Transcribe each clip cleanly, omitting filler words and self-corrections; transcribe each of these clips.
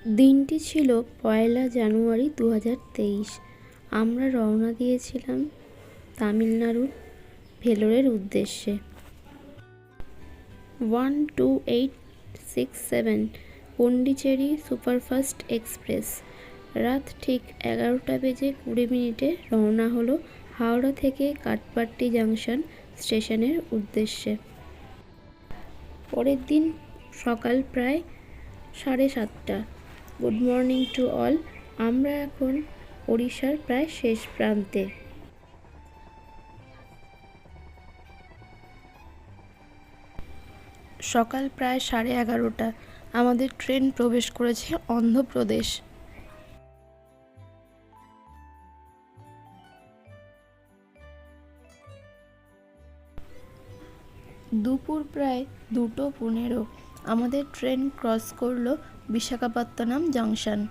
দিনটি ছিল 1 জানুয়ারি 2023। আমরা রওনা দিয়েছিলাম তামিলনাড়ুর ভেলোরের উদ্দেশ্যে। 12867 পন্ডিচেরি সুপারফাস্ট এক্সপ্রেস রাত ঠিক 11:20 রওনা হলো হাওড়া থেকে কাটপাট্টি জাংশন স্টেশনের উদ্দেশ্যে। পরের দিন সকাল প্রায় 7:30। Good morning to all. আমরা এখন ওড়িশার প্রায় শেষ প্রান্তে। সকাল প্রায় 11:30। আমাদের ট্রেন প্রবেশ করেছে অন্ধ্রপ্রদেশ। দুপুর প্রায় 2:15 আমাদের ট্রেন ক্রস করলো বিশাখাপত্তনম জাংশন।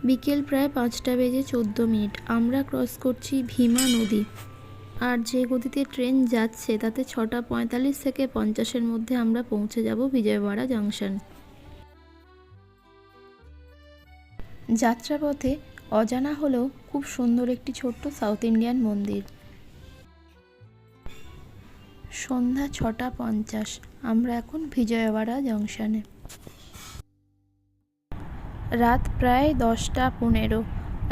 বিকেল প্রায় 5:14। আমরা ক্রস করছি ভীমা নদী। আর যে গতিতে ট্রেন যাচ্ছে তাতে 6:45 থেকে 50-এর মধ্যে আমরা পৌঁছে যাব বিজয়ওয়াড়া জাংশন। যাত্রাপথে অজানা হলেও খুব সুন্দর একটি ছোট্ট সাউথ ইন্ডিয়ান মন্দির। সন্ধ্যা 6:50। আমরা এখন বিজয়ওয়াড়া জাংশনে। রাত প্রায় 10:15।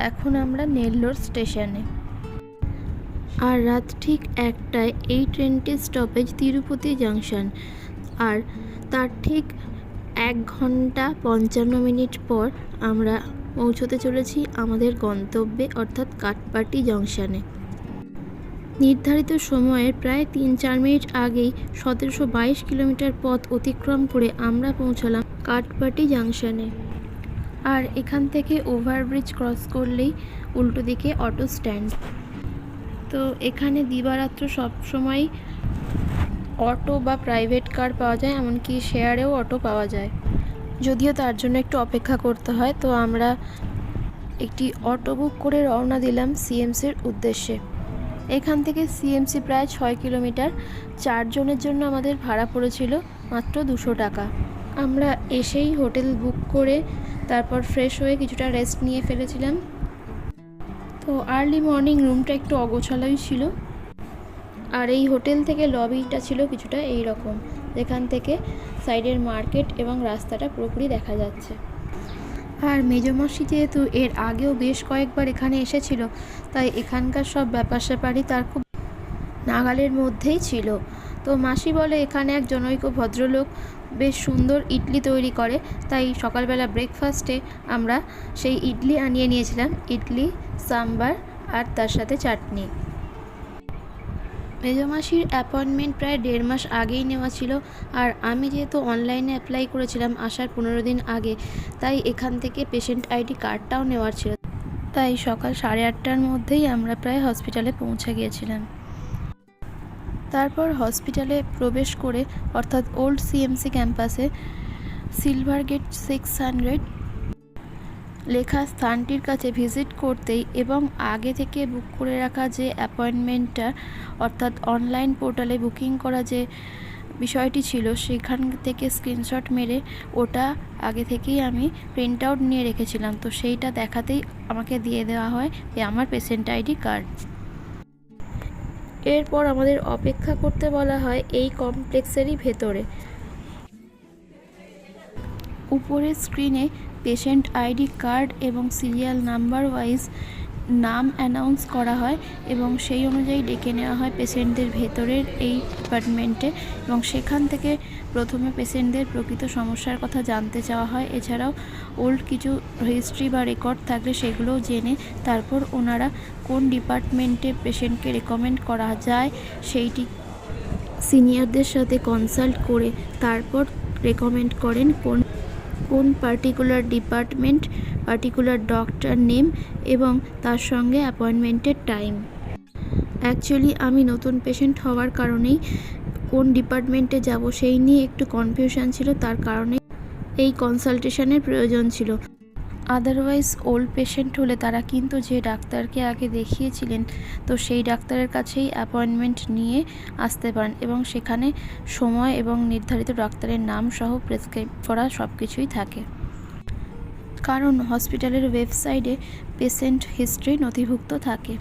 এখন আমরা নেল্লোর স্টেশনে। আর রাত ঠিক 1টায় এই ট্রেনটির স্টপেজ তিরুপতি জাংশন। আর তার ঠিক 1 ঘন্টা 55 মিনিট পর আমরা পৌঁছতে চলেছি আমাদের গন্তব্যে অর্থাৎ কাটপাটি জাংশনে। নির্ধারিত সময়ের প্রায় 3-4 মিনিট আগেই 1722 কিলোমিটার পথ অতিক্রম করে আমরা পৌঁছলাম কাটপাটি জাংশনে। আর এখান থেকে ওভারব্রিজ ক্রস করলেই উল্টো দিকে অটো স্ট্যান্ড। তো এখানে দিবারাত্র সবসময় অটো বা প্রাইভেট কার পাওয়া যায়, এমনকি শেয়ারেও অটো পাওয়া যায়, যদিও তার জন্য একটু অপেক্ষা করতে হয়। তো আমরা একটি অটো বুক করে রওনা দিলাম সিএমসির উদ্দেশ্যে। এখান থেকে সিএমসি প্রায় 6 কিলোমিটার। 4 জনের জন্য আমাদের ভাড়া পড়েছিল মাত্র 200 টাকা। আমরা এসেই হোটেল বুক করে তারপর ফ্রেশ হয়ে কিছুটা রেস্ট নিয়ে ফেলেছিলাম। তো আর্লি মর্নিং রুমটা একটু অগোছালোই ছিল। আর এই হোটেল থেকে লবিটা ছিল কিছুটা এই রকম, যেখান থেকে সাইডের মার্কেট এবং রাস্তাটা পুরোপুরি দেখা যাচ্ছে। আর মেজমাসি যেহেতু এর আগেও বেশ কয়েকবার এখানে এসেছিল, তাই এখানকার সব ব্যাপার স্যাপারই তার খুব নাগালের মধ্যেই ছিল। তো মাসি বলে এখানে এক জনৈক ভদ্রলোক বেশ সুন্দর ইডলি তৈরি করে, তাই সকালবেলা ব্রেকফাস্টে আমরা সেই ইডলি আনিয়ে নিয়েছিলাম। ইডলি, সাম্বার আর তার সাথে চাটনি। মেজমাসির অ্যাপয়েন্টমেন্ট প্রায় 1.5 মাস আগেই নেওয়া ছিল। আর আমি যেহেতু অনলাইনে অ্যাপ্লাই করেছিলাম আসার 15 দিন আগে, তাই এখান থেকে পেশেন্ট আইডি কার্ডটাও নেওয়ার ছিল। তাই সকাল 8:30টার মধ্যেই আমরা প্রায় হসপিটালে পৌঁছে গিয়েছিলাম। তারপর হসপিটালে প্রবেশ করে অর্থাৎ ওল্ড সিএমসি ক্যাম্পাসে সিলভার গেট 600 লেখা স্থানটির কাছে ভিজিট করতেই এবং আগে থেকে বুক করে রাখা যে অ্যাপয়েন্টমেন্টটা অর্থাৎ অনলাইন পোর্টালে বুকিং করা যে বিষয়টি ছিল, সেখান থেকে স্ক্রিনশট মেরে ওটা আগে থেকেই আমি প্রিন্ট আউট নিয়ে রেখেছিলাম। তো সেইটা দেখাতেই আমাকে দিয়ে দেওয়া হয় আমার পেশেন্ট আইডি কার্ড। এরপর আমাদের অপেক্ষা করতে বলা হয় এই কমপ্লেক্সেরই ভেতরে। উপরের স্ক্রিনে পেশেন্ট আইডি কার্ড এবং সিরিয়াল নাম্বার ওয়াইজ নাম অ্যানাউন্স করা হয় এবং সেই অনুযায়ী ডেকে নেওয়া হয় পেশেন্টদের ভেতরের এই ডিপার্টমেন্টে এবং সেখান থেকে প্রথমে পেশেন্টদের প্রকৃত সমস্যার কথা জানতে চাওয়া হয়। এছাড়াও ওল্ড কিছু হিস্ট্রি বা রেকর্ড থাকলে সেগুলোও জেনে তারপর ওনারা কোন ডিপার্টমেন্টে পেশেন্টকে রেকমেন্ড করা যায় সেইটি সিনিয়রদের সাথে কনসাল্ট করে তারপর রেকমেন্ড করেন কোন particular department particular doctor name এবং তার সঙ্গে অ্যাপয়েন্টমেন্টের টাইম। অ্যাকচুয়ালি আমি নতুন পেশেন্ট হওয়ার কারণেই কোন ডিপার্টমেন্টে যাব সেই নিয়ে একটু কনফিউশন ছিল, তার কারণে এই কনসালটেশনের প্রয়োজন ছিল। আদারওয়াইজ ওল্ড পেশেন্ট হলে তারা কিন্তু যে ডাক্তারকে আগে দেখিয়েছিলেন তো সেই ডাক্তারের কাছেই অ্যাপয়েন্টমেন্ট নিয়ে আসতে পারেন এবং সেখানে সময় এবং নির্ধারিত ডাক্তারের নাম সহ প্রেসক্রাইব করা সব কিছুই থাকে, কারণ হসপিটালের ওয়েবসাইটে পেশেন্ট হিস্ট্রি নথিভুক্ত থাকে।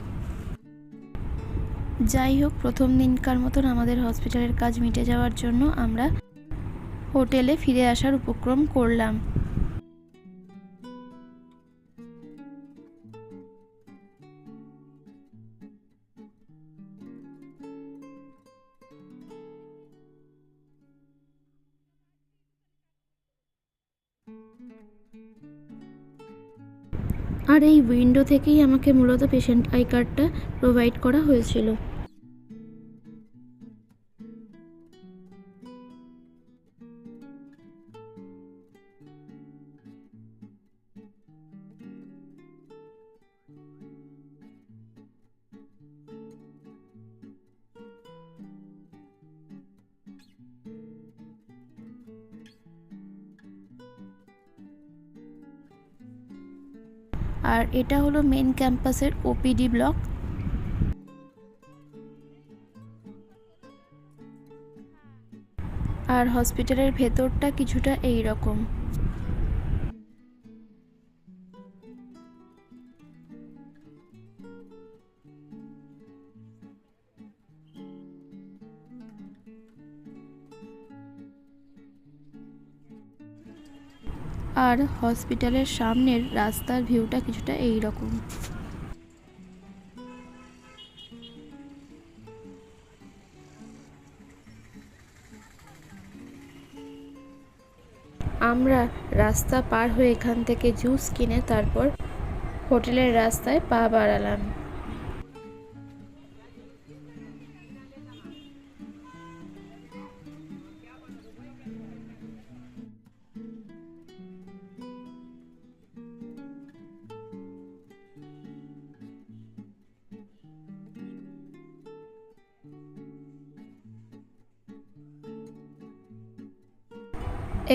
যাই হোক, প্রথম দিনকার মতন আমাদের হসপিটালের কাজ মিটে যাওয়ার জন্য আমরা হোটেলে ফিরে আসার উপক্রম করলাম। আর এই উইন্ডো থেকেই আমাকে মূলত পেশেন্ট আই কার্ডটা প্রোভাইড করা হয়েছিল। আর এটা হলো মেন ক্যাম্পাসের ওপিডি ব্লক। আর হসপিটালের ভেতরটা কিছুটা এই রকম। আর হসপিটালের সামনের রাস্তার ভিউটা কিছুটা এই রকম। আমরা রাস্তা পার হয়ে এখান থেকে জুস কিনে তারপর হোটেলের রাস্তায় পা বাড়ালাম।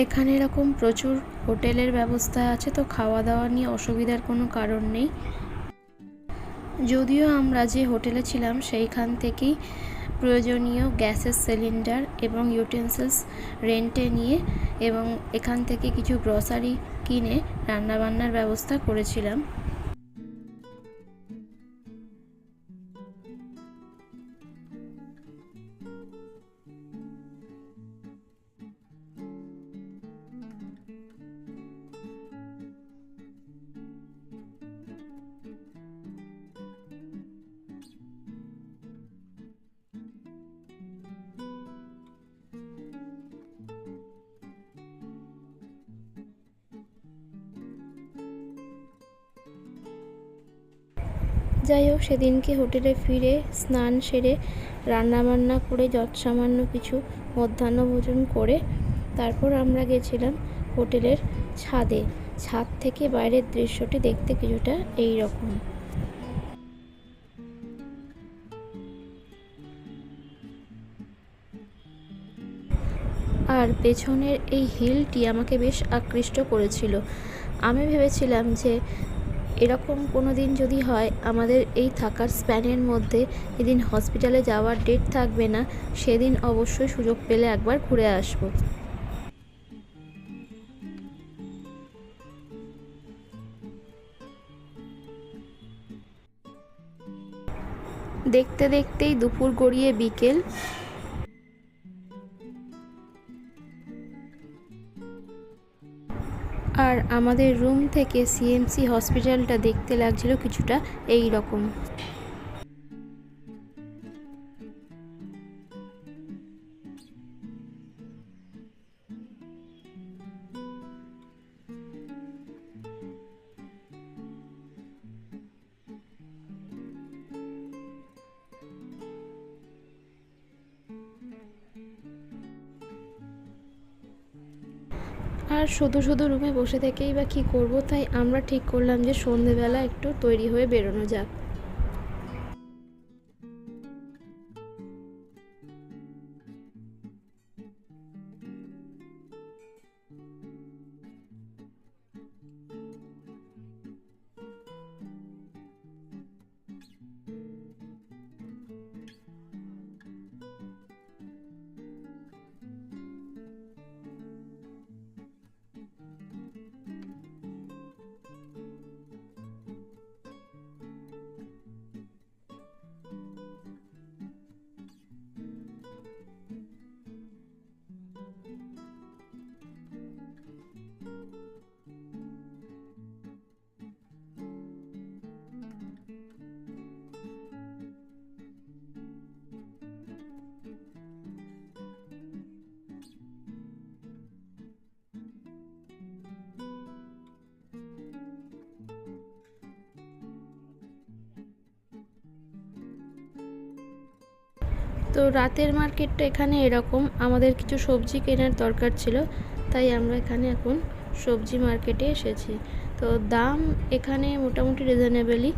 এখানে এরকম প্রচুর হোটেলের ব্যবস্থা আছে, তো খাওয়া দাওয়া নিয়ে অসুবিধার কোনো কারণ নেই। যদিও আমরা যে হোটেলে ছিলাম সেইখান থেকেই প্রয়োজনীয় গ্যাসের সিলিন্ডার এবং ইউটেন্সিলস রেন্টে নিয়ে এবং এখান থেকে কিছু গ্রসারি কিনে রান্নাবান্নার ব্যবস্থা করেছিলাম। যাই হোক, সেদিনকে হোটেলে ফিরে স্নান সেরে রান্নাবান্না করে যৎসামান্য কিছু মধ্যাহ্নভোজন করে তারপর আমরা গেছিলাম হোটেলের ছাদে। ছাদ থেকে বাইরের দৃশ্যটি দেখতে কিছুটা এই রকম। আর পেছনের এই হিলটি আমাকে বেশ আকৃষ্ট করেছিল। আমি ভেবেছিলাম যে এরকম কোনো দিন যদি হয় আমাদের এই থাকার স্প্যানের মধ্যে, যেদিন হসপিটালে যাওয়ার ডেট থাকবে না সেদিন অবশ্যই সুযোগ পেলে একবার ঘুরে আসব। দেখতে দেখতেই দুপুর গড়িয়ে বিকেল। আর আমাদের রুম থেকে সিএমসি হসপিটালটা দেখতে লাগছিল কিছুটা এই রকম। আর শুধু শুধু রুমে বসে থেকেই বা কী করবো, তাই আমরা ঠিক করলাম যে সন্ধেবেলা একটু তৈরি হয়ে বেরোনো যাক। তো রাতের মার্কেটটা এখানে এরকম, আমাদের কিছু সবজি কেনার দরকার ছিল, তাই আমরা এখানে এখন সবজি মার্কেটে এসেছি। তো দাম এখানে মোটামুটি রিজনেবলই,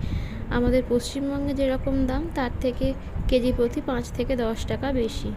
আমাদের পশ্চিমবঙ্গে যেরকম দাম তার থেকে কেজি প্রতি 5 থেকে 10 টাকা বেশি।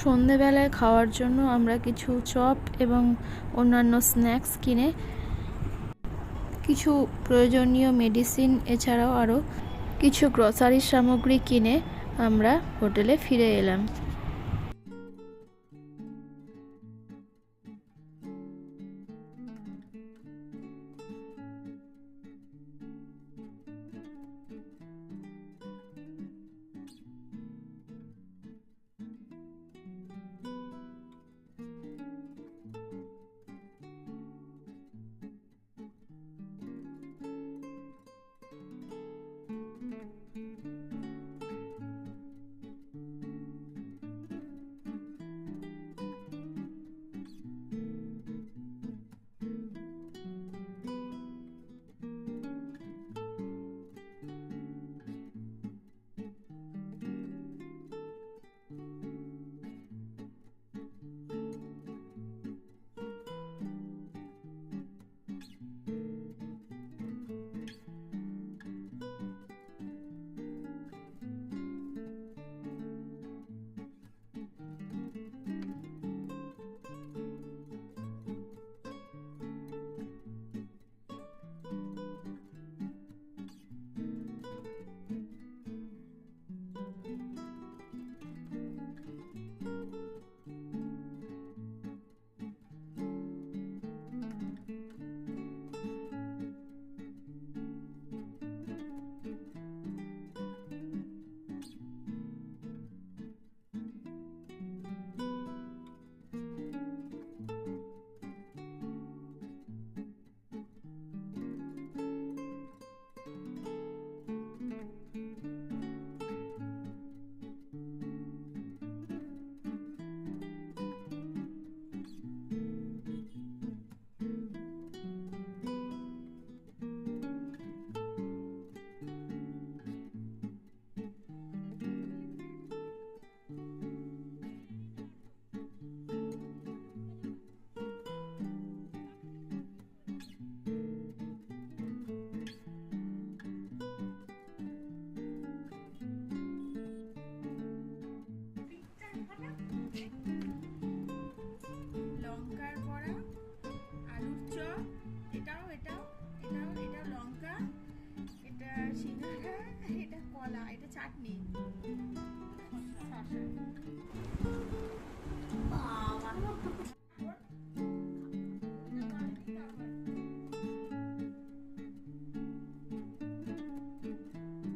সন্ধেবেলায় খাওয়ার জন্য আমরা কিছু চপ এবং অন্যান্য স্ন্যাক্স কিনে কিছু প্রয়োজনীয় মেডিসিন এছাড়াও আরও কিছু গ্রসারির সামগ্রী কিনে আমরা হোটেলে ফিরে এলাম। কলা, এটা চাটনি।